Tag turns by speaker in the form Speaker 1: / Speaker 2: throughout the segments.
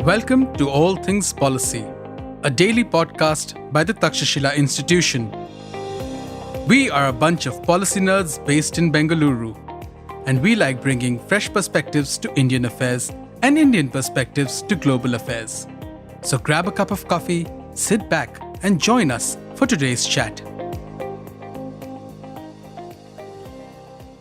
Speaker 1: Welcome to All Things Policy, a daily podcast by the Takshashila Institution. We are a bunch of policy nerds based in Bengaluru, and we like bringing fresh perspectives to Indian affairs and Indian perspectives to global affairs. So grab a cup of coffee, sit back, and join us for today's chat.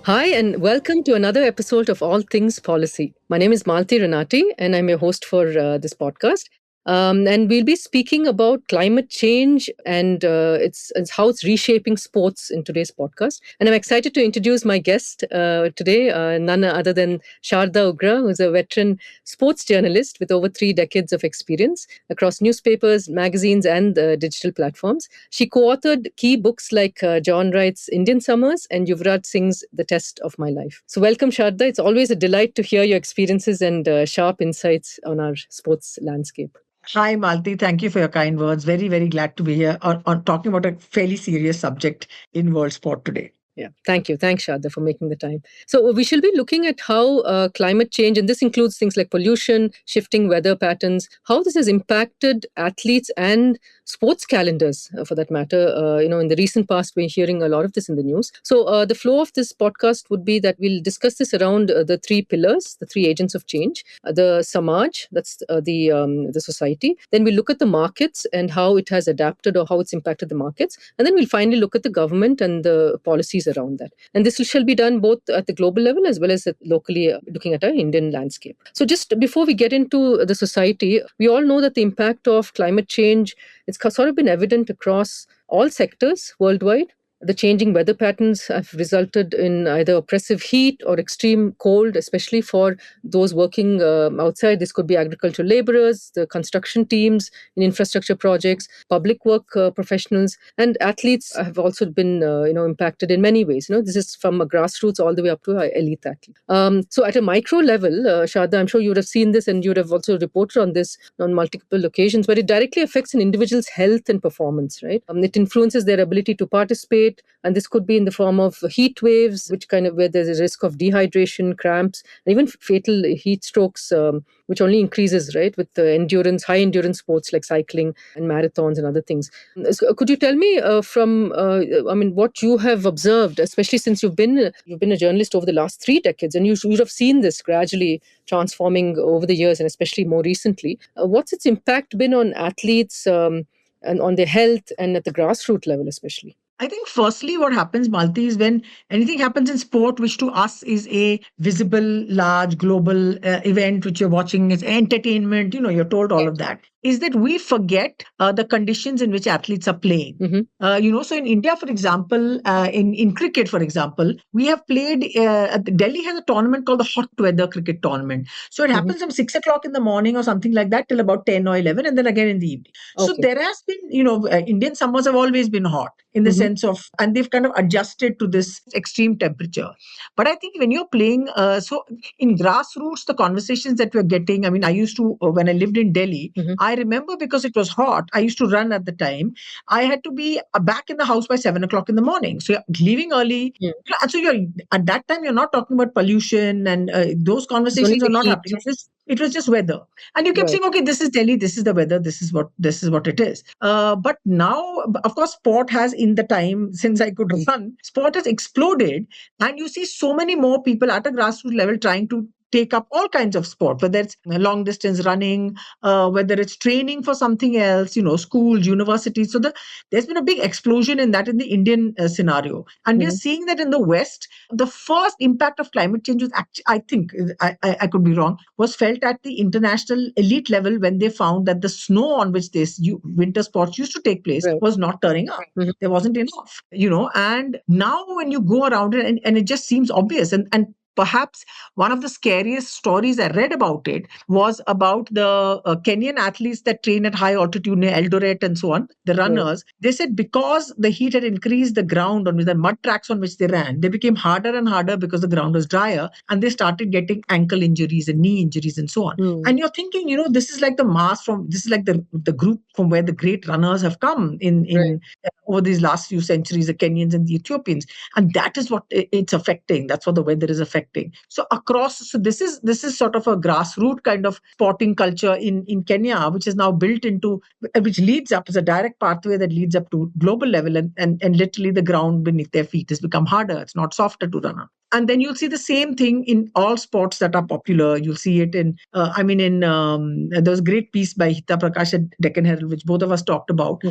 Speaker 2: Hi, and welcome to another episode of All Things Policy. My name is Malathi Renati, and I'm your host for this podcast. And we'll be speaking about climate change and it's how it's reshaping sports in today's podcast. And I'm excited to introduce my guest today, none other than Sharda Ugra, who's a veteran sports journalist with over 3 decades of experience across newspapers, magazines, and digital platforms. She co-authored key books like John Wright's Indian Summers and Yuvraj Singh's The Test of My Life. So welcome, Sharda. It's always a delight to hear your experiences and sharp insights on our sports landscape.
Speaker 3: Hi, Malti. Thank you for your kind words. Very, very glad to be here on talking about a fairly serious subject in world sport today.
Speaker 2: Yeah, thank you. Thanks, Sharda, for making the time. So we shall be looking at how climate change, and this includes things like pollution, shifting weather patterns, how this has impacted athletes and sports calendars, for that matter. In the recent past, we're hearing a lot of this in the news. So the flow of this podcast would be that we'll discuss this around the 3 pillars, the 3 agents of change, the Samaaj, that's the society. Then we'll look at the markets and how it has adapted or how it's impacted the markets. And then we'll finally look at the government and the policies around that. And this shall be done both at the global level as well as locally, looking at our Indian landscape. So just before we get into the society, we all know that the impact of climate change, it's sort of been evident across all sectors worldwide. The changing weather patterns have resulted in either oppressive heat or extreme cold, especially for those working outside. This could be agricultural laborers, the construction teams in infrastructure projects, public work professionals, and athletes have also been impacted in many ways. This is from a grassroots all the way up to an elite athlete. So at a micro level, Sharda, I'm sure you would have seen this and you would have also reported on this on multiple occasions, but it directly affects an individual's health and performance, right? It influences their ability to participate. And this could be in the form of heat waves, where there's a risk of dehydration, cramps, and even fatal heat strokes, which only increases, right, with the high endurance sports like cycling and marathons and other things. So could you tell me from what you have observed, especially since you've been a journalist over the last 3 decades, and you should have seen this gradually transforming over the years, and especially more recently. What's its impact been on athletes and on their health and at the grassroots level, especially?
Speaker 3: I think firstly what happens, Malti, is when anything happens in sport, which to us is a visible, large, global event, which you're watching, is entertainment, you're told all of that, is that we forget the conditions in which athletes are playing.
Speaker 2: Mm-hmm.
Speaker 3: So in India, for example, in cricket, for example, we have played, Delhi has a tournament called the Hot Weather Cricket Tournament. So it happens from 6 o'clock in the morning or something like that till about 10 or 11, and then again in the evening. So there has been, Indian summers have always been hot in the sense of, and they've kind of adjusted to this extreme temperature. But I think when you're playing, so in grassroots, the conversations that we're getting, I used to, when I lived in Delhi, I remember because it was hot, I used to run at the time. I had to be back in the house by 7 o'clock in the morning. So you're leaving early.
Speaker 2: Yeah.
Speaker 3: And so at that time, you're not talking about pollution and those conversations are not happening. It was just weather. And you kept saying, okay, this is Delhi, this is the weather, this is what it is. But now, of course, sport has, in the time since I could run, sport has exploded. And you see so many more people at a grassroots level trying to take up all kinds of sport, whether it's long distance running, whether it's training for something else, schools, universities. So there's been a big explosion in that in the Indian scenario. And we're seeing that in the West, the first impact of climate change was actually, I think, I could be wrong, was felt at the international elite level when they found that the snow on which this winter sports used to take place was not turning up. There wasn't enough, and now when you go around it and it just seems obvious and perhaps one of the scariest stories I read about it was about the Kenyan athletes that train at high altitude near Eldoret and so on, the runners. They said because the heat had increased the ground on the mud tracks on which they ran, they became harder and harder because the ground was drier, and they started getting ankle injuries and knee injuries and so on. And you're thinking, this is like the group from where the great runners have come in over these last few centuries, the Kenyans and the Ethiopians. And that is what it's affecting. That's what the weather is affecting. protecting. So this is sort of a grassroots kind of sporting culture in Kenya, which is now built into, which leads up as a direct pathway that leads up to global level, and literally the ground beneath their feet has become harder. It's not softer to run on. And then you'll see the same thing in all sports that are popular. You'll see it in, there was a great piece by Hita Prakash at Deccan Herald, which both of us talked about,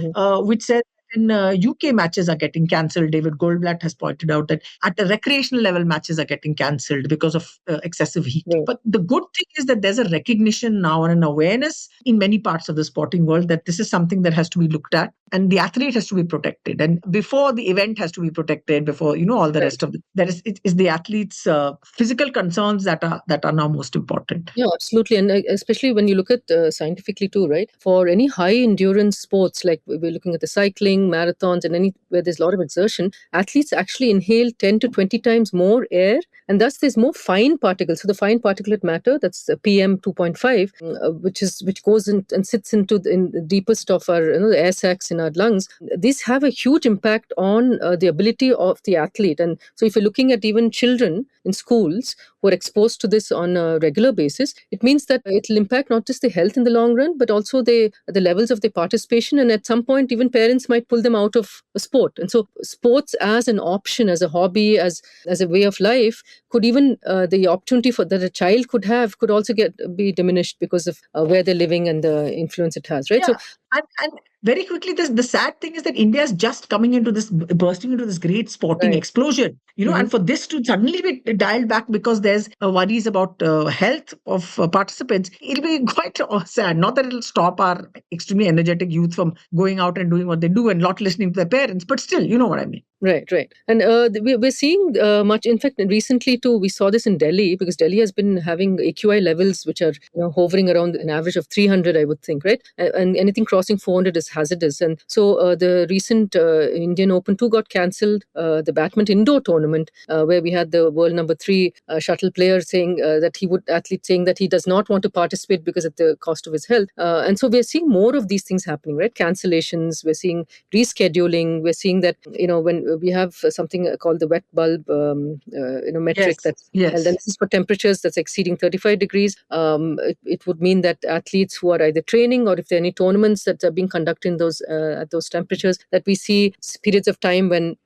Speaker 3: which said in UK matches are getting cancelled. David Goldblatt has pointed out that at the recreational level, matches are getting cancelled because of excessive heat.
Speaker 2: Right.
Speaker 3: But the good thing is that there's a recognition now and an awareness in many parts of the sporting world that this is something that has to be looked at, and the athlete has to be protected. And before the event has to be protected, before all the rest of it, it is the athlete's physical concerns that are now most important.
Speaker 2: Yeah, absolutely. And especially when you look at scientifically too, right? For any high endurance sports, like we're looking at the cycling, marathons, and any where there's a lot of exertion, athletes actually inhale 10 to 20 times more air, and thus there's more fine particles. So the fine particulate matter, that's PM 2.5, which goes in and sits in the deepest of our the air sacs in our lungs. These have a huge impact on the ability of the athlete. And so if you're looking at even children in schools who are exposed to this on a regular basis, it means that it'll impact not just the health in the long run, but also the levels of their participation. And at some point, even parents might pull them out of a sport. And so sports as an option, as a hobby, as a way of life, could even the opportunity that a child could have could also be diminished because of where they're living and the influence it has, right?
Speaker 3: Yeah. And very quickly, the sad thing is that India is just bursting into this great sporting explosion, and for this to suddenly be dialed back because there's worries about health of participants, it'll be quite sad. Not that it'll stop our extremely energetic youth from going out and doing what they do and not listening to their parents, but still, you know what I mean.
Speaker 2: Right. And we're seeing much. In fact, recently too, we saw this in Delhi, because Delhi has been having AQI levels which are hovering around an average of 300, I would think, right? And anything crossing 400 is hazardous. And so the recent Indian Open 2 got cancelled, the badminton indoor tournament, where we had the world number 3 shuttle player saying that he does not want to participate because at the cost of his health. And so we're seeing more of these things happening, right? Cancellations, we're seeing rescheduling, we're seeing that, when we have something called the wet bulb, metric. And then this is for temperatures that's exceeding 35 degrees. It would mean that athletes who are either training, or if there are any tournaments that are being conducted in those at those temperatures, that we see periods of time when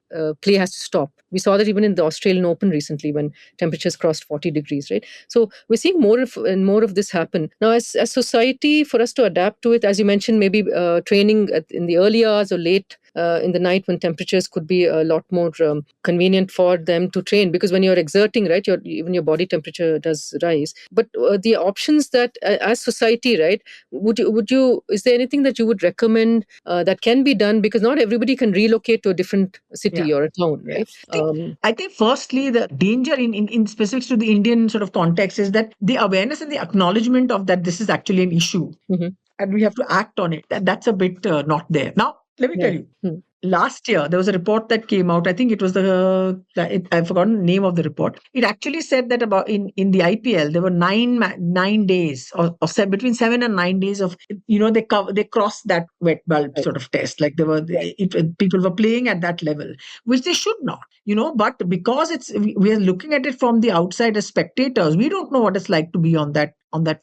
Speaker 2: play has to stop. We saw that even in the Australian Open recently, when temperatures crossed 40 degrees, right? So we're seeing more of this happen. Now, as society, for us to adapt to it, as you mentioned, maybe training in the early hours or late in the night when temperatures could be a lot more convenient for them to train, because when you're exerting, right, even your body temperature does rise. But the options that as society, right, is there anything that you would recommend that can be done? Because not everybody can relocate to a different city or a town, right?
Speaker 3: I think firstly, the danger in specifics to the Indian sort of context is that the awareness and the acknowledgement of that this is actually an issue, and we have to act on it. That's a bit not there. Now, let me tell you. Last year, there was a report that came out. I think it was I've forgotten the name of the report. It actually said that about in the IPL, there were 9 days or between 7 and 9 days of, they crossed that wet bulb sort of test. Like people were playing at that level, which they should not, but because we are looking at it from the outside as spectators, we don't know what it's like to be on that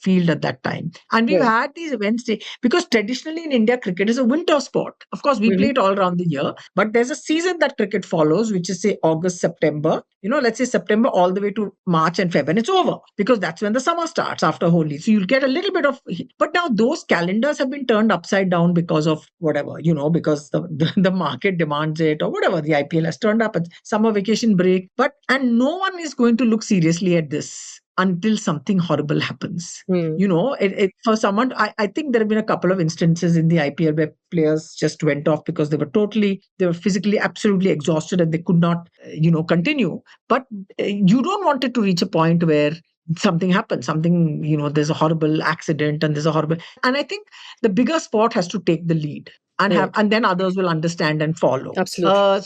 Speaker 3: field at that time. And we've had these events because traditionally in India, cricket is a winter sport. Of course, we play it all around the year, but there's a season that cricket follows, which is say August, September, let's say September all the way to March and February, and it's over because that's when the summer starts after Holi. So you'll get a little bit of heat. But now those calendars have been turned upside down because of whatever, because the market demands it or whatever. The IPL has turned up at summer vacation break, and no one is going to look seriously at this until something horrible happens. For someone, I think there have been a couple of instances in the IPL where players just went off because they were physically absolutely exhausted and they could not, continue. But you don't want it to reach a point where something happens, there's a horrible accident and and I think the bigger sport has to take the lead. And then others will understand and follow.
Speaker 2: Absolutely.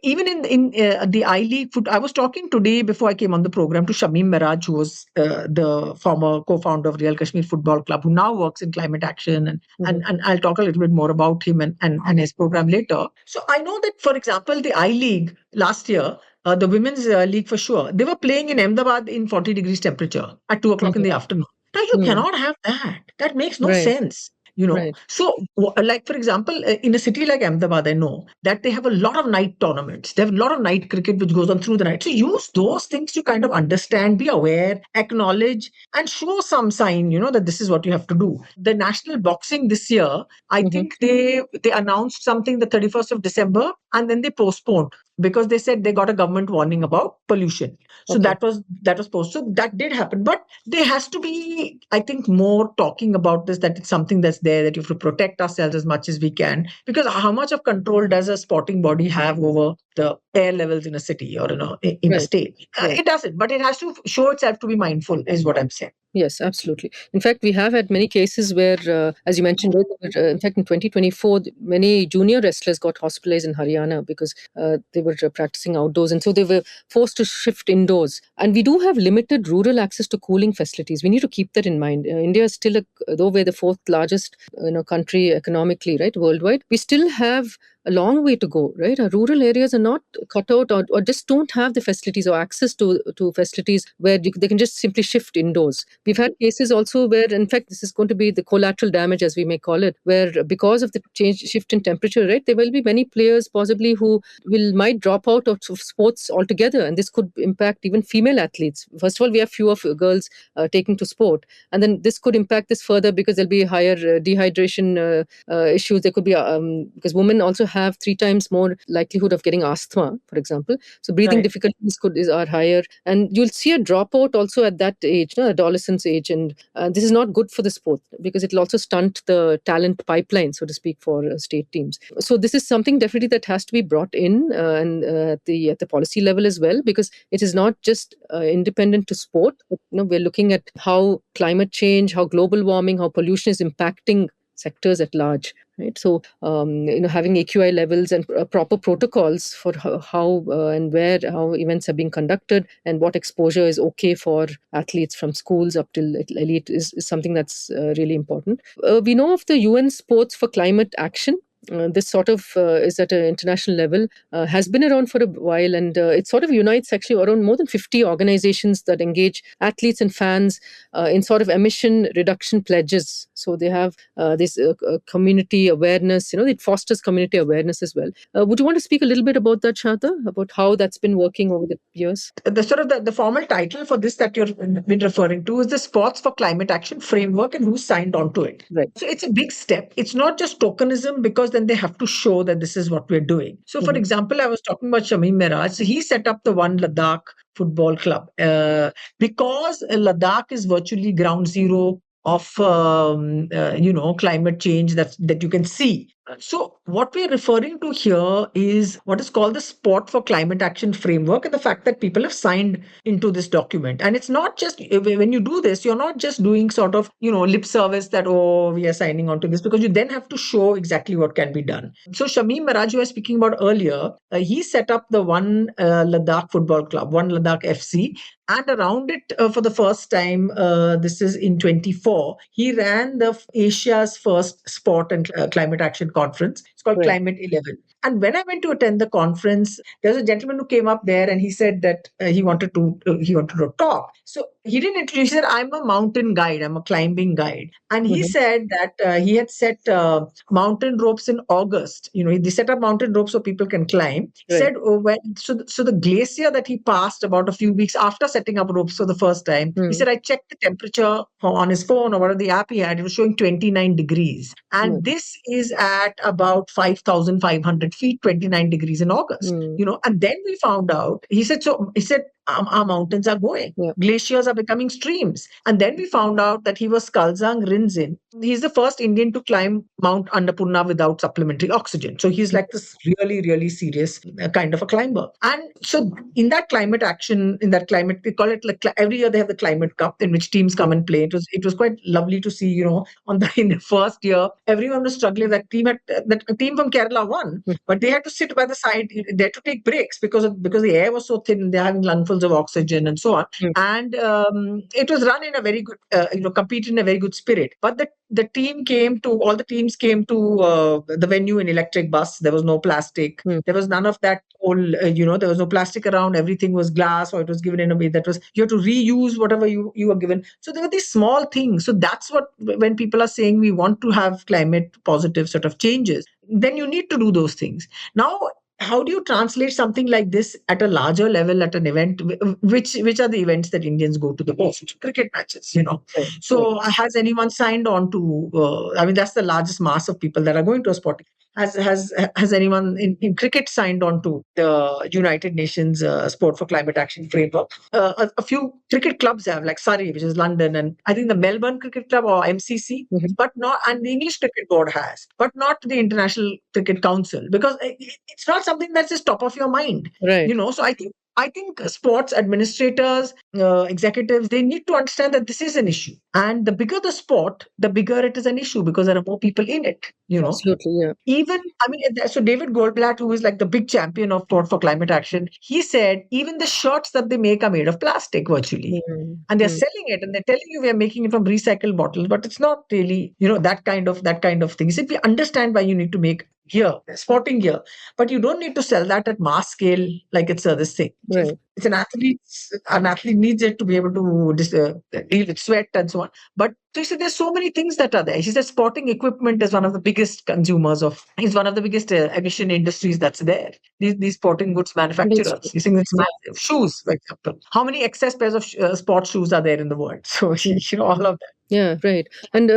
Speaker 3: Even in the I-League foot, I was talking today before I came on the program to Shamim Miraj, who was the former co-founder of Real Kashmir Football Club, who now works in climate action, and I'll talk a little bit more about him and his program later. So I know that, for example, the I-League last year, the women's league for sure. They were playing in Ahmedabad in 40 degrees temperature at 2 o'clock in the afternoon. Now you cannot have that. That makes no
Speaker 2: Right.
Speaker 3: sense.
Speaker 2: Right.
Speaker 3: So like for example, in a city like Ahmedabad, I know that they have a lot of night tournaments. They have a lot of night cricket which goes on through the night. So use those things to kind of understand, be aware, acknowledge, and show some sign, that this is what you have to do. The national boxing this year, I think they announced something the 31st of December, and then they postponed because they said they got a government warning about pollution. So that was posted. So that did happen, but there has to be, I think, more talking about this, that it's something that's there, that you have to protect ourselves as much as we can, because how much of control does a sporting body have over the air levels in a city or in a state? It doesn't, but it has to show itself to be mindful, is what I'm saying.
Speaker 2: Yes, absolutely. In fact, we have had many cases where, as you mentioned, in fact, in 2024, many junior wrestlers got hospitalized in Haryana because they were practicing outdoors. And so they were forced to shift indoors. And we do have limited rural access to cooling facilities. We need to keep that in mind. India is still, though we're the fourth largest country economically, right, worldwide, we still have a long way to go, right? Our rural areas are not cut out or just don't have the facilities or access to facilities where they can just simply shift indoors. We've had cases also where, in fact, this is going to be the collateral damage, as we may call it, where because of the shift in temperature, right, there will be many players possibly who might drop out of sports altogether, and this could impact even female athletes. First of all, we have fewer girls taking to sport, and then this could impact this further because there'll be higher dehydration issues. There could be because women also have 3 times more likelihood of getting asthma, for example. So breathing difficulties are higher, and you'll see a dropout also at that age, adolescence age, and this is not good for the sport because it'll also stunt the talent pipeline, so to speak, for state teams. So this is something definitely that has to be brought in and at the policy level as well, because it is not just independent to sport, but we're looking at how climate change, how global warming, how pollution is impacting sectors at large, right? So, having AQI levels and proper protocols for how and where how events are being conducted and what exposure is okay for athletes from schools up till elite is something that's really important. We know of the UN Sports for Climate Action. This sort of is at an international level, has been around for a while, and it sort of unites actually around more than 50 organizations that engage athletes and fans in sort of emission reduction pledges. So they have this community awareness, it fosters community awareness as well. Would you want to speak a little bit about that, Sharda, about how that's been working over the years?
Speaker 3: The sort of the formal title for this that you've been referring to is the Sports for Climate Action Framework, and who signed on to it.
Speaker 2: Right.
Speaker 3: So it's a big step. It's not just tokenism, because then they have to show that this is what we're doing. So for example, I was talking about Shamim Miraj. So he set up the One Ladakh football club because Ladakh is virtually ground zero of climate change that you can see. So what we're referring to here is what is called the Sport for Climate Action Framework, and the fact that people have signed into this document. And it's not just, when you do this, you're not just doing sort of, lip service that, oh, we are signing on to this, because you then have to show exactly what can be done. So Shamim Miraj, who I was speaking about earlier, he set up the One Ladakh Football Club, One Ladakh FC. And around it, for the first time, this is in 24, he ran the Asia's first sport and climate action conference. It's called Climate 11. And when I went to attend the conference, there was a gentleman who came up there and he said that he wanted to talk. So he didn't introduce. He said, "I'm a mountain guide. I'm a climbing guide." And he said that he had set mountain ropes in August. They set up mountain ropes so people can climb. He said, so the glacier that he passed about a few weeks after setting up ropes for the first time, he said, I checked the temperature on his phone or whatever the app he had. It was showing 29 degrees. And this is at about 5,500 feet, 29 degrees in August. And then we found out, he said, our mountains are going. Glaciers are becoming streams. And then we found out that he was Kalzang Rinzin. He's the first Indian to climb Mount Annapurna without supplementary oxygen. So he's like this really, really serious kind of a climber. And so in that climate action, they call it like every year they have the climate cup in which teams come and play. It was quite lovely to see, in the first year, everyone was struggling. That team from Kerala won, but they had to sit by the side. They had to take breaks because the air was so thin and they're having lungfuls levels of oxygen and so on.
Speaker 2: Mm.
Speaker 3: And it was run in a very good, competed in a very good spirit. But all the teams came to the venue in electric bus. There was no plastic.
Speaker 2: Mm.
Speaker 3: There was none of that whole, there was no plastic around. Everything was glass, or it was given in a way that was, you have to reuse whatever you were given. So there were these small things. So that's what, when people are saying we want to have climate positive sort of changes, then you need to do those things. Now, how do you translate something like this at a larger level at an event? Which are the events that Indians go to the most? Cricket matches,
Speaker 2: Right.
Speaker 3: So has anyone signed on to? I mean, that's the largest mass of people that are going to a sporting. Has anyone in cricket signed on to the United Nations Sport for Climate Action framework? A few cricket clubs have, like Surrey, which is London, and I think the Melbourne Cricket Club or MCC,
Speaker 2: Mhm.
Speaker 3: but not, and the English Cricket Board has, but not the International Cricket Council, because it's not something that's just top of your mind.
Speaker 2: Right.
Speaker 3: So I think sports administrators, executives, they need to understand that this is an issue. And the bigger the sport, the bigger it is an issue, because there are more people in it,
Speaker 2: Absolutely. Yeah.
Speaker 3: Even, I mean, so David Goldblatt, who is like the big champion of sport for climate action, he said even the shirts that they make are made of plastic virtually.
Speaker 2: Mm.
Speaker 3: And they're selling it, and they're telling you we are making it from recycled bottles, but it's not really, that kind of thing. He said we understand why you need to make gear, sporting gear, but you don't need to sell that at mass scale like it's this thing.
Speaker 2: Right.
Speaker 3: It's an athlete needs it to be able to deal with sweat and so on. But so he said there's so many things that are there. He said sporting equipment is one of the biggest consumers of, is one of the biggest emission industries that's there. These sporting goods manufacturers. You think it's massive. Shoes, for example. How many excess pairs of sports shoes are there in the world? So, all of that.
Speaker 2: Yeah, right. And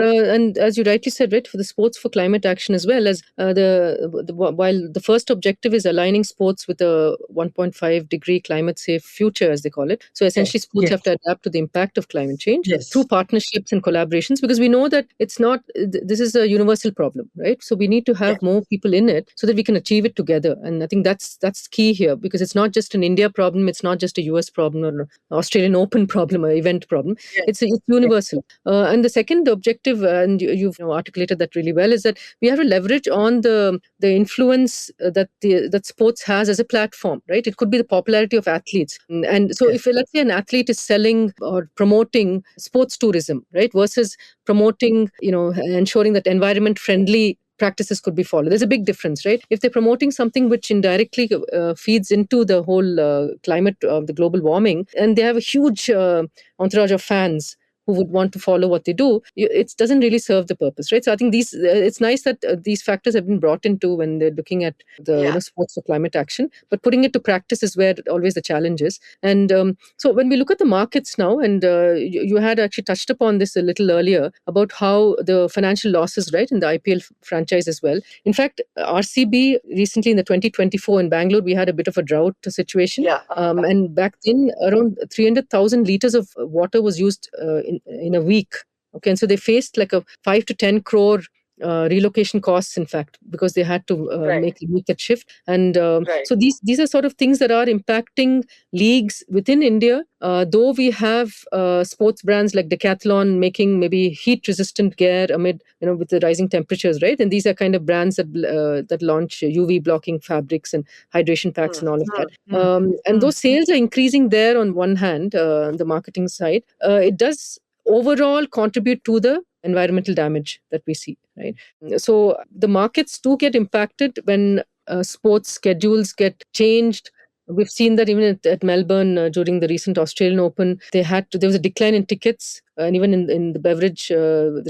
Speaker 2: as you rightly said, right, for the sports for climate action, as well as while the first objective is aligning sports with a 1.5-degree climate safe future, as they call it. So essentially, sports have to adapt to the impact of climate change through partnerships and collaborations, because we know that it's not, this is a universal problem, right? So we need to have more people in it so that we can achieve it together. And I think that's key here, because it's not just an India problem, it's not just a US problem or an Australian Open problem or event problem. It's universal. And the second objective, and you've articulated that really well, is that we have to leverage on the influence that sports has as a platform, right? It could be the popularity of athletes, and so if, let's say, an athlete is selling or promoting sports tourism, right, versus promoting, ensuring that environment friendly practices could be followed. There's a big difference, right? If they're promoting something which indirectly feeds into the whole climate of the global warming, and they have a huge entourage of fans who would want to follow what they do, it doesn't really serve the purpose, right? So I think it's nice that these factors have been brought into when they're looking at the sports for climate action, but putting it to practice is where always the challenge is. And so when we look at the markets now, and you had actually touched upon this a little earlier about how the financial losses, right, in the IPL franchise as well. In fact, RCB recently in the 2024 in Bangalore, we had a bit of a drought situation. And back then, around 300,000 liters of water was used in a week. Okay, and so they faced like a 5 to 10 crore relocation costs, in fact, because they had to make that shift. And so these are sort of things that are impacting leagues within India. Though we have sports brands like Decathlon making maybe heat-resistant gear amid, with the rising temperatures, right? And these are kind of brands that launch UV blocking fabrics and hydration packs and all of that. And those sales are increasing there on one hand, the marketing side. It does overall contribute to the environmental damage that we see, right? So the markets do get impacted when sports schedules get changed. We've seen that even at Melbourne during the recent Australian Open, there was a decline in tickets and even in the beverage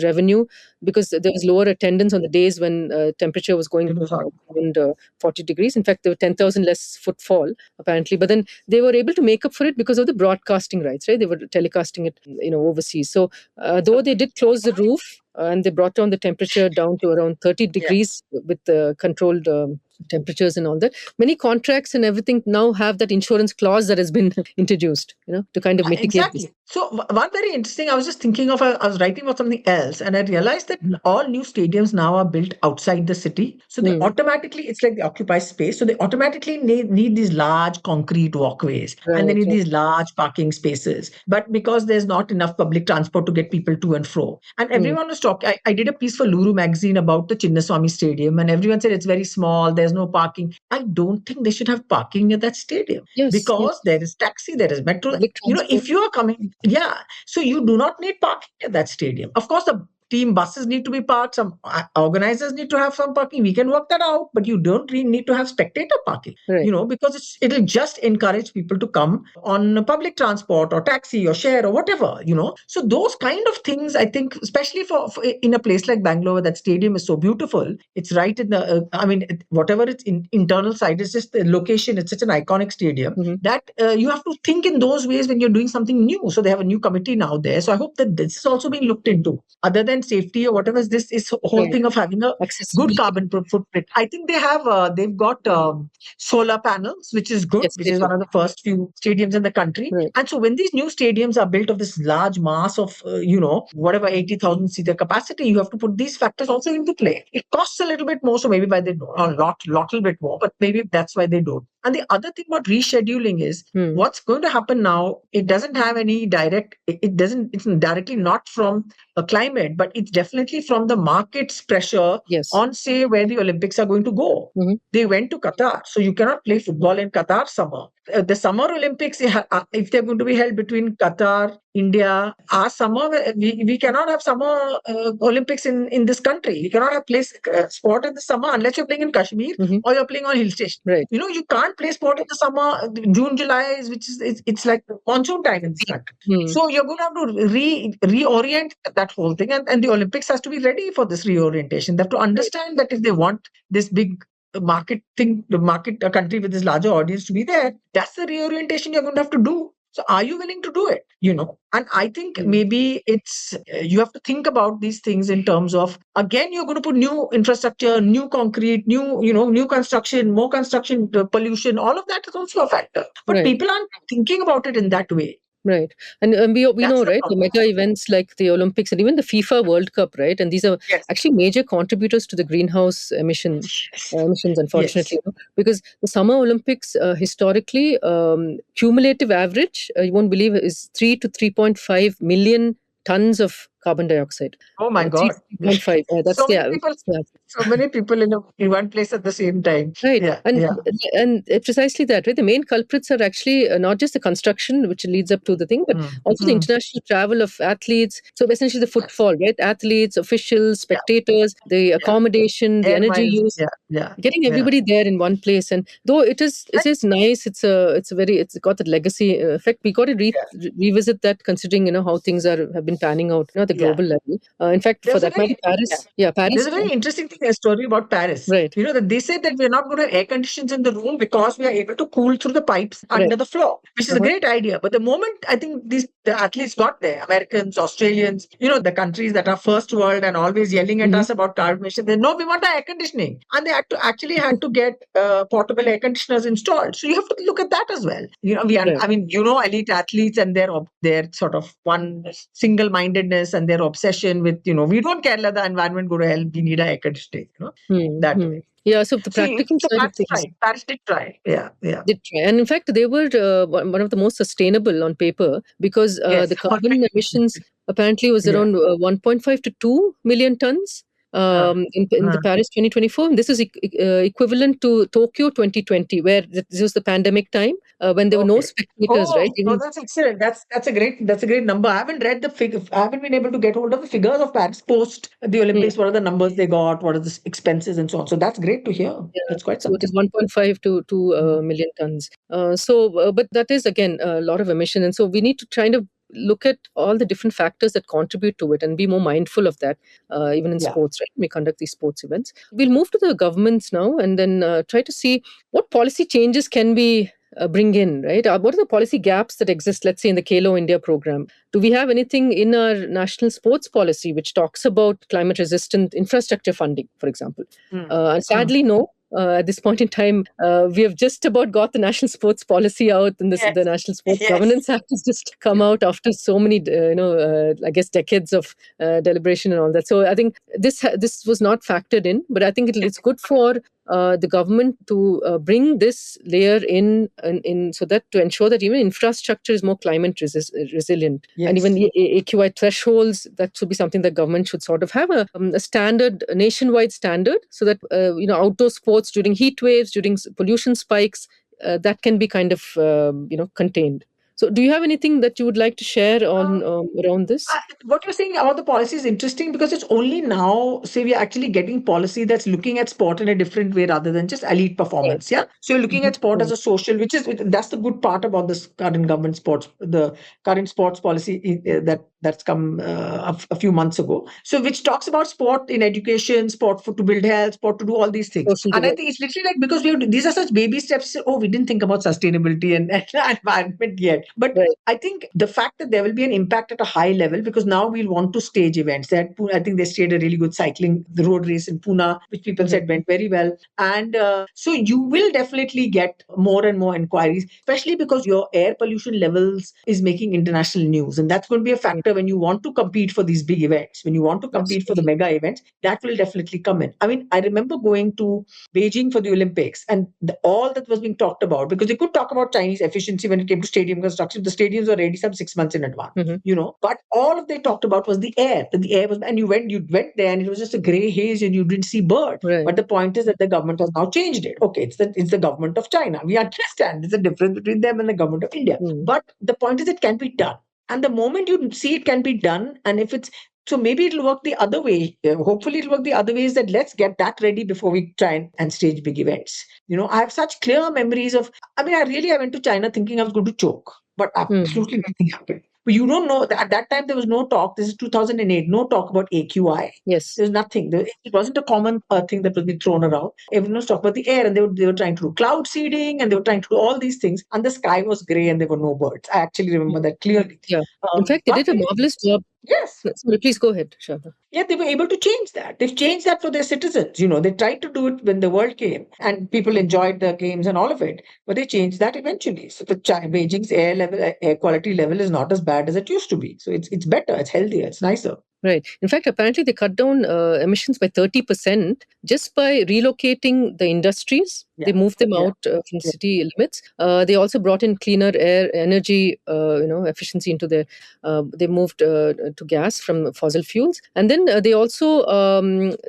Speaker 2: revenue, because there was lower attendance on the days when temperature was going around 40 degrees. In fact, there were 10,000 less footfall apparently, but then they were able to make up for it because of the broadcasting rights, right? They were telecasting it, overseas. So though they did close the roof and they brought down the temperature down to around 30 degrees with the controlled temperatures and all that, many contracts and everything now have that insurance clause that has been introduced, to kind of mitigate this.
Speaker 3: So one very interesting, I was just thinking of, I was writing about something else, and I realized that all new stadiums now are built outside the city. So they automatically, it's like they occupy space. So they automatically need these large concrete walkways, and they need these large parking spaces. But because there's not enough public transport to get people to and fro, and everyone was talking, I did a piece for Luru magazine about the Chinnaswamy Stadium, and everyone said it's very small, there's there's no parking. I don't think they should have parking near that stadium.
Speaker 2: Yes,
Speaker 3: Because there is taxi, there is metro.
Speaker 2: public transport.
Speaker 3: If you are coming, so you do not need parking at that stadium. Of course, the team buses need to be parked. Some organizers need to have some parking. We can work that out, but you don't really need to have spectator parking.
Speaker 2: Right.
Speaker 3: Because it'll just encourage people to come on public transport or taxi or share or whatever. So those kind of things, I think, especially for in a place like Bangalore, where that stadium is so beautiful. It's right in the. Whatever its internal side is, just the location. It's such an iconic stadium that you have to think in those ways when you're doing something new. So they have a new committee now there. So I hope that this is also being looked into. Other than safety or whatever, this is whole thing of having a good carbon footprint. I think they've got solar panels, which is good,
Speaker 2: Yes,
Speaker 3: which is one of the first few stadiums in the country.
Speaker 2: Right.
Speaker 3: And so when these new stadiums are built of this large mass of whatever 80,000 seater capacity, you have to put these factors also into play. It costs a little bit more, so maybe why they don't, a little bit more, but maybe that's why they don't. And the other thing about rescheduling is what's going to happen now. It doesn't have any direct. It's directly not from a climate, but it's definitely from the market's pressure on, say, where the Olympics are going to go. They went to Qatar, so you cannot play football in Qatar summer. The Summer Olympics, if they're going to be held between Qatar, India, our summer, we cannot have summer Olympics in this country. We cannot have sport in the summer unless you're playing in Kashmir or you're playing on hill station.
Speaker 2: Right.
Speaker 3: You can't play sport in the summer. June, July, it's like monsoon time in this country. So you're going to have to reorient that whole thing, and the Olympics has to be ready for this reorientation. They have to understand that if they want this big market thing, a country with this larger audience to be there, that's the reorientation you're going to have to do. So are you willing to do it? And I think maybe it's, you have to think about these things in terms of, again, you're going to put new infrastructure, new concrete, new construction, more construction, pollution, all of that is also a factor. But people aren't thinking about it in that way.
Speaker 2: Right. And we know, right, the mega events like the Olympics and even the FIFA World Cup, right? And these are actually major contributors to the greenhouse emissions, unfortunately. Because the Summer Olympics, historically, cumulative average, you won't believe, is 3 to 3.5 million tons of carbon dioxide.
Speaker 3: Oh my God.
Speaker 2: 3.5. That's
Speaker 3: so many people in one place at the same time.
Speaker 2: Right. And precisely that, right? The main culprits are actually not just the construction, which leads up to the thing, but also the international travel of athletes. So essentially the footfall, right? Athletes, officials, spectators, the accommodation, the energy use, getting everybody there in one place. And though it is nice, it's got that legacy effect. We got to revisit that, considering how things have been panning out at the global level. In fact, for that matter, Paris. Paris.
Speaker 3: There's a very interesting story about Paris.
Speaker 2: Right.
Speaker 3: That they said that we're not going to have air conditions in the room because we are able to cool through the pipes under the floor, which is a great idea. But the moment I think the athletes got there, Americans, Australians, the countries that are first world and always yelling at us about carbon emissions, they know we want our air conditioning, and they had to get portable air conditioners installed. So you have to look at that as well. Elite athletes and their sort of one single-mindedness and their obsession with, we don't care let the environment go to hell, we need an air conditioning, that way.
Speaker 2: Yeah, so the practical side of things.
Speaker 3: Paris did try.
Speaker 2: Did try. And in fact, they were one of the most sustainable on paper because the carbon emissions apparently was around 1.5 to 2 million tons. In the Paris 2024. This is equivalent to Tokyo 2020, where this was the pandemic time when there were no spectators, right?
Speaker 3: That's excellent. That's a great number. I haven't read the figure. I haven't been able to get hold of the figures of Paris post the Olympics. What are the numbers they got? What are the expenses and so on? So that's great to hear. That's quite something.
Speaker 2: So it is 1.5 to 2 million tons. But that is again a lot of emission, and so we need to kind of look at all the different factors that contribute to it and be more mindful of that, even in sports, right? We conduct these sports events. We'll move to the governments now and then try to see what policy changes can we bring in, right? What are the policy gaps that exist, let's say, in the Khelo India program? Do we have anything in our national sports policy which talks about climate-resistant infrastructure funding, for example? And sadly, no. At this point in time, we have just about got the national sports policy out, and the National Sports Governance Act has just come out after so many, I guess, decades of deliberation and all that. So I think this was not factored in, but I think it's good for the government to bring this layer in so that to ensure that even infrastructure is more climate resilient, and even
Speaker 3: Yes.
Speaker 2: AQI thresholds, that should be something that government should sort of have a standard, a nationwide standard, so that outdoor sports during heat waves, during pollution spikes, that can be kind of contained. So, do you have anything that you would like to share on around this?
Speaker 3: What you're saying about the policy is interesting because it's only now, say, we are actually getting policy that's looking at sport in a different way rather than just elite
Speaker 2: Right.
Speaker 3: performance. Yeah. So you're looking
Speaker 2: Mhm.
Speaker 3: at sport as
Speaker 2: Right.
Speaker 3: a social, that's the good part about this current government sports, the current sports policy that's come a few months ago. So which talks about sport in education, sport to build health, sport to do all these things.
Speaker 2: Social
Speaker 3: And I
Speaker 2: development.
Speaker 3: think it's literally like because these are such baby steps. Oh, we didn't think about sustainability and environment yet. But
Speaker 2: Right.
Speaker 3: I think the fact that there will be an impact at a high level, because now we'll want to stage events. I think they staged a really good cycling, the road race in Pune, which people
Speaker 2: Mhm.
Speaker 3: said went very well. And so you will definitely get more and more inquiries, especially because your air pollution levels is making international news. And that's going to be a
Speaker 2: Mm.
Speaker 3: factor when you want to compete for these big events, when you want to compete for the
Speaker 2: Absolutely.
Speaker 3: mega events, that will definitely come in. I mean, I remember going to Beijing for the Olympics, and all that was being talked about, because they could talk about Chinese efficiency when it came to stadium construction. The stadiums were ready some 6 months in advance,
Speaker 2: Mhm.
Speaker 3: But all they talked about was the air. That the air was, and you went there, and it was just a gray haze, and you didn't see birds.
Speaker 2: Right.
Speaker 3: But the point is that the government has now changed it. Okay, it's the government of China. We understand there's a difference between them and the government of India.
Speaker 2: Mm.
Speaker 3: But the point is it can be done. And the moment you see it can be done, and if it's so maybe it'll work the other way. Hopefully, it'll work the other way is that let's get that ready before we try and stage big events. I have such clear memories of, I mean, I went to China thinking I was going to choke, but
Speaker 2: Mm.
Speaker 3: absolutely nothing happened. But you don't know that at that time there was no talk. This is 2008, no talk about AQI.
Speaker 2: Yes.
Speaker 3: There was nothing. It wasn't a common thing that was being thrown around. Everyone was talking about the air, and they were trying to do cloud seeding, and they were trying to do all these things. And the sky was grey, and there were no birds. I actually remember
Speaker 2: Mm.
Speaker 3: that clearly.
Speaker 2: Yeah. In fact, they
Speaker 3: But
Speaker 2: did a marvelous job.
Speaker 3: yes,
Speaker 2: Sorry, please go ahead, Shraddha.
Speaker 3: yeah, they were able to change that. They've changed that for their citizens. They tried to do it when the world came and people enjoyed the games and all of it, but they changed that eventually. So Beijing's air quality level is not as bad as it used to be. So it's better, it's healthier, it's nicer.
Speaker 2: Right. In fact, apparently they cut down emissions by 30% just by relocating the industries. They
Speaker 3: Yeah,
Speaker 2: moved them
Speaker 3: yeah,
Speaker 2: out from
Speaker 3: yeah.
Speaker 2: city limits. They also brought in cleaner air energy, efficiency into their. They moved to gas from fossil fuels, and then they also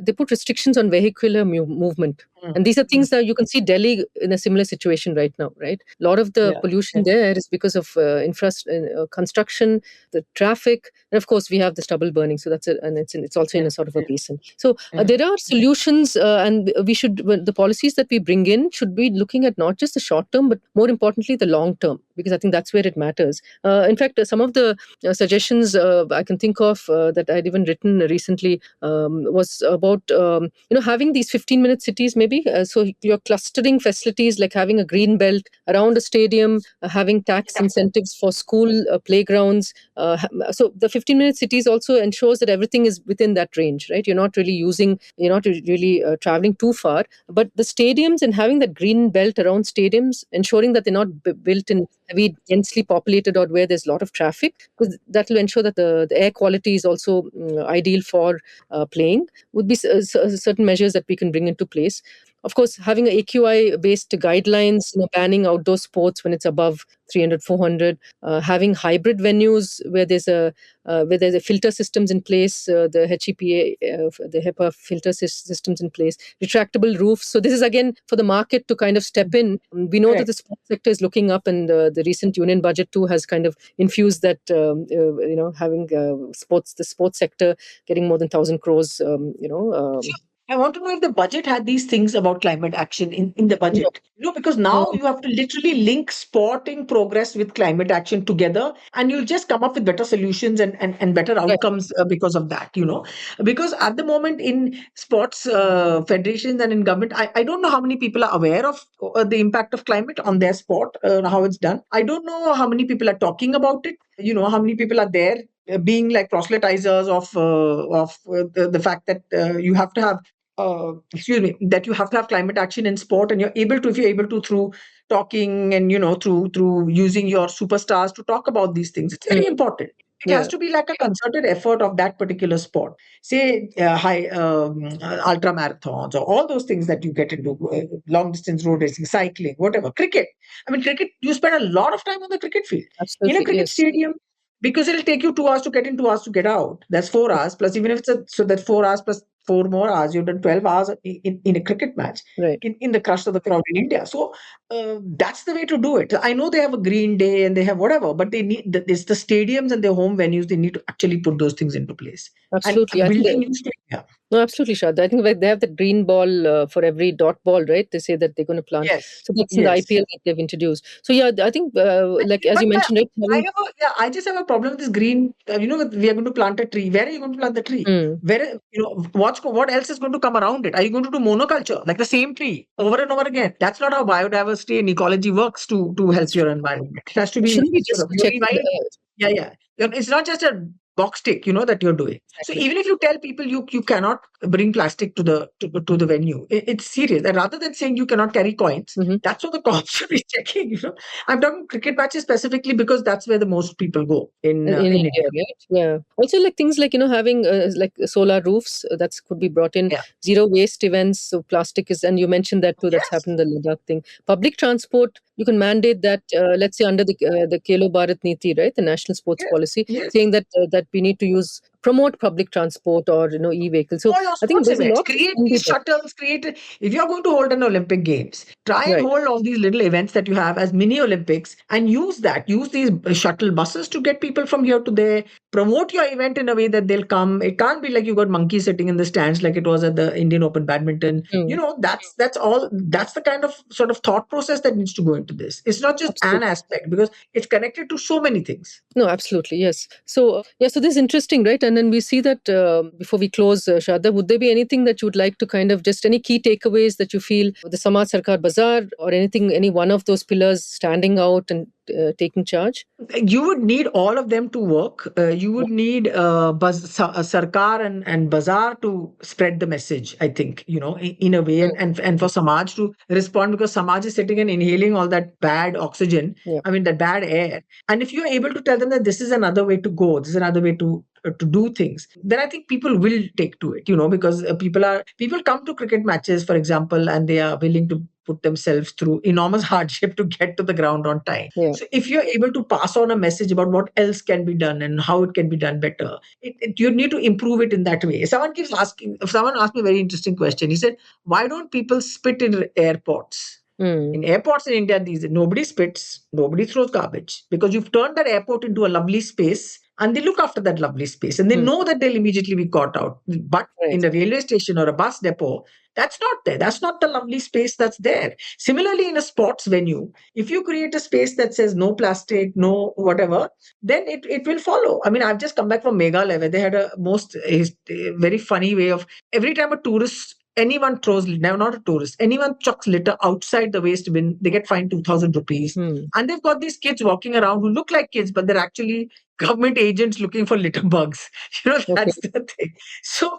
Speaker 2: they put restrictions on vehicular movement.
Speaker 3: Mm,
Speaker 2: And these are
Speaker 3: mm,
Speaker 2: things that you can see Delhi in a similar situation right now, right? A lot of the
Speaker 3: yeah,
Speaker 2: pollution
Speaker 3: yeah,
Speaker 2: there is because of construction, the traffic, and of course we have the stubble burning. So that's it, and it's also in
Speaker 3: yeah,
Speaker 2: a sort of a
Speaker 3: yeah,
Speaker 2: basin. So
Speaker 3: yeah.
Speaker 2: there are solutions, and we should the policies that we bring in should be looking at not just the short term, but more importantly the long term, because I think that's where it matters. In fact, some of the suggestions I can think of that I'd even written recently was about having these 15-minute cities maybe. So you're clustering facilities like having a green belt around a stadium, having tax incentives for school playgrounds. So the 15-minute cities also ensures that everything is within that range, right? You're not really traveling too far. But the stadiums and having that green belt around stadiums, ensuring that they're not built in heavy, densely populated or where there's a lot of traffic, because that will ensure that the air quality is also ideal for playing, would be certain measures that we can bring into place. Of course, having a AQI based guidelines, banning outdoor sports when it's above 300, 400, having hybrid venues where there's a filter systems in place, the HEPA filter systems in place, retractable roofs. So this is again for the market to kind of step in. We know that
Speaker 3: Correct.
Speaker 2: the sports sector is looking up, and the recent union budget too has kind of infused that. Having the sports sector getting more than 1,000 crores.
Speaker 3: I want to know if the budget had these things about climate action in the
Speaker 2: No,
Speaker 3: budget. Because now you have to literally link sporting progress with climate action together, and you'll just come up with better solutions and better
Speaker 2: right.
Speaker 3: outcomes because of that. Because at the moment in sports federations and in government, I don't know how many people are aware of the impact of climate on their sport, how it's done. I don't know how many people are talking about it, how many people are there being like proselytizers of the fact that you have to have that you have to have climate action in sport, and if you're able to through talking and through using your superstars to talk about these things, it's very important. It has to be like a concerted effort of that particular sport. Say high ultra marathons or all those things that you get into, long distance road racing, cycling, whatever. Cricket. I mean, cricket. You spend a lot of time on the cricket field in a
Speaker 2: Absolutely,
Speaker 3: cricket
Speaker 2: yes.
Speaker 3: stadium. Because it'll take you 2 hours to get in, 2 hours to get out. That's 4 hours. Plus, even if it's so that 4 hours plus 4 more hours, you've done 12 hours in a cricket match
Speaker 2: Right.
Speaker 3: in the crush of the crowd in India. So that's the way to do it. I know they have a green day and they have whatever, but they need it's the stadiums and their home venues. They need to actually put those things into place.
Speaker 2: Absolutely.
Speaker 3: And
Speaker 2: I think
Speaker 3: building new stadiums.
Speaker 2: no, absolutely, Shraddha. I think they have the green ball for every dot ball, right? They say that they're going to plant.
Speaker 3: Yes.
Speaker 2: So that's in the
Speaker 3: Yes.
Speaker 2: IPL that they've introduced. So yeah, I think like as
Speaker 3: But
Speaker 2: you mentioned, right?
Speaker 3: I just have a problem with this green. We are going to plant a tree. Where are you going to plant the tree? Where what else is going to come around it? Are you going to do monoculture like the same tree over and over again? That's not how biodiversity and ecology works to help your environment. It has to be
Speaker 2: Shouldn't we just check?
Speaker 3: yeah. It's not just a box tick, that you're doing. So
Speaker 2: Exactly.
Speaker 3: even if you tell people you cannot bring plastic to the venue, it's serious. And rather than saying you cannot carry coins, that's what the cops should be checking. I'm talking cricket matches specifically because that's where the most people go in
Speaker 2: India,
Speaker 3: India.
Speaker 2: right? Yeah. Also, like things like having like solar roofs that could be brought in.
Speaker 3: Yeah.
Speaker 2: Zero waste events. So plastic is, and you mentioned that too. That's
Speaker 3: Yes.
Speaker 2: happened in the Ladakh thing. Public transport. You can mandate that. Let's say under the Khelo Bharat Niti, right, the national sports policy,
Speaker 3: Yes.
Speaker 2: saying that that we need to promote public transport or e-vehicles. So
Speaker 3: All
Speaker 2: I think there's a
Speaker 3: events.
Speaker 2: lot.
Speaker 3: Create these shuttles. If you're going to hold an Olympic Games, try and
Speaker 2: Right.
Speaker 3: hold all these little events that you have as mini Olympics and use that. Use these shuttle buses to get people from here to there. Promote your event in a way that they'll come. It can't be like you got monkeys sitting in the stands like it was at the Indian Open badminton. That's all. That's the kind of sort of thought process that needs to go into this. It's not just an aspect because it's connected to so many things.
Speaker 2: No, absolutely, yes. So so this is interesting, right? And then we see that before we close, Shraddha, would there be anything that you would like to kind of just any key takeaways that you feel the Samaaj Sarkaar Bazaar or anything, any one of those pillars standing out and taking charge?
Speaker 3: You would need all of them to work. You would need Sarkar and Bazaar to spread the message, I think, in a way, and for Samaj to respond because Samaj is sitting and inhaling all that bad oxygen, that bad air. And if you're able to tell them that this is another way to go, this is another way to do things, then I think people will take to it, because people come to cricket matches, for example, and they are willing to put themselves through enormous hardship to get to the ground on time.
Speaker 2: Yeah.
Speaker 3: So if you're able to pass on a message about what else can be done and how it can be done better, you need to improve it in that way. Someone asked me a very interesting question. He said, why don't people spit in airports? In airports in India, nobody spits, nobody throws garbage because you've turned that airport into a lovely space and they look after that lovely space and they know that they'll immediately be caught out. But in a railway station or a bus depot, that's not there. That's not the lovely space that's there. Similarly, in a sports venue, if you create a space that says no plastic, no whatever, then it will follow. I mean, I've just come back from Meghalaya where they had a very funny way of every time a tourist anyone throws, no, not a tourist, anyone chucks litter outside the waste bin, they get fined 2,000 rupees. And they've got these kids walking around who look like kids, but they're actually government agents looking for litter bugs. That's the thing. So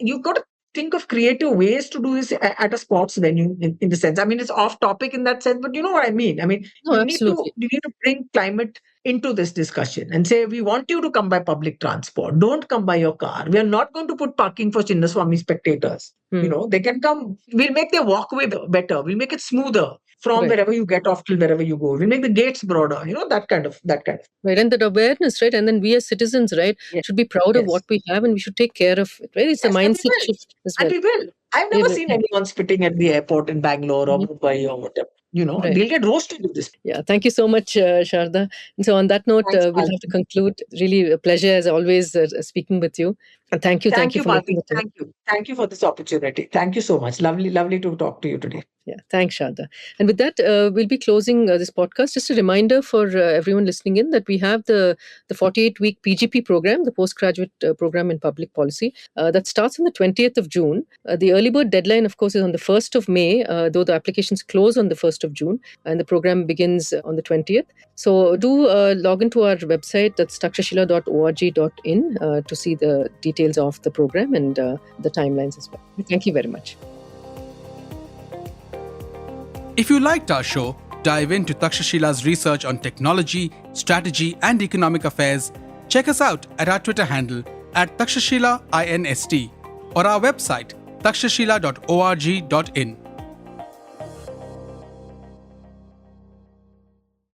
Speaker 3: you've got to think of creative ways to do this at a sports venue in the sense. I mean, it's off topic in that sense, but you know what I mean? I mean, you need to bring climate into this discussion and say, we want you to come by public transport. Don't come by your car. We are not going to put parking for Chinnaswamy spectators. They can come. We'll make their walkway better. We'll make it smoother from wherever you get off till wherever you go. We'll make the gates broader. That kind of.
Speaker 2: Right, and that awareness, right, and then we as citizens, right, should be proud of what we have, and we should take care of it. Right, it's a mindset shift as well.
Speaker 3: And we will. I've never seen anyone spitting at the airport in Bangalore or Mumbai or whatever. They'll get roasted with this.
Speaker 2: Yeah, thank you so much, Sharda. And so on that note, we'll have to conclude. Really a pleasure as always speaking with you. And thank you for
Speaker 3: Malathi. Thank you for this opportunity. Thank you so much. Lovely to talk to you today.
Speaker 2: Yeah, thanks, Sharda. And with that, we'll be closing this podcast. Just a reminder for everyone listening in that we have the 48-week PGP program, the postgraduate program in public policy, that starts on the 20th of June. The early bird deadline, of course, is on the 1st of May, though the applications close on the 1st of June, and the program begins on the 20th. So do log into our website, that's takshashila.org.in, to see the details of the program and the timelines as well. Thank you very much.
Speaker 1: If you liked our show, dive into Takshashila's research on technology, strategy, and economic affairs. Check us out at our Twitter handle at Takshashila INST or our website takshashila.org.in.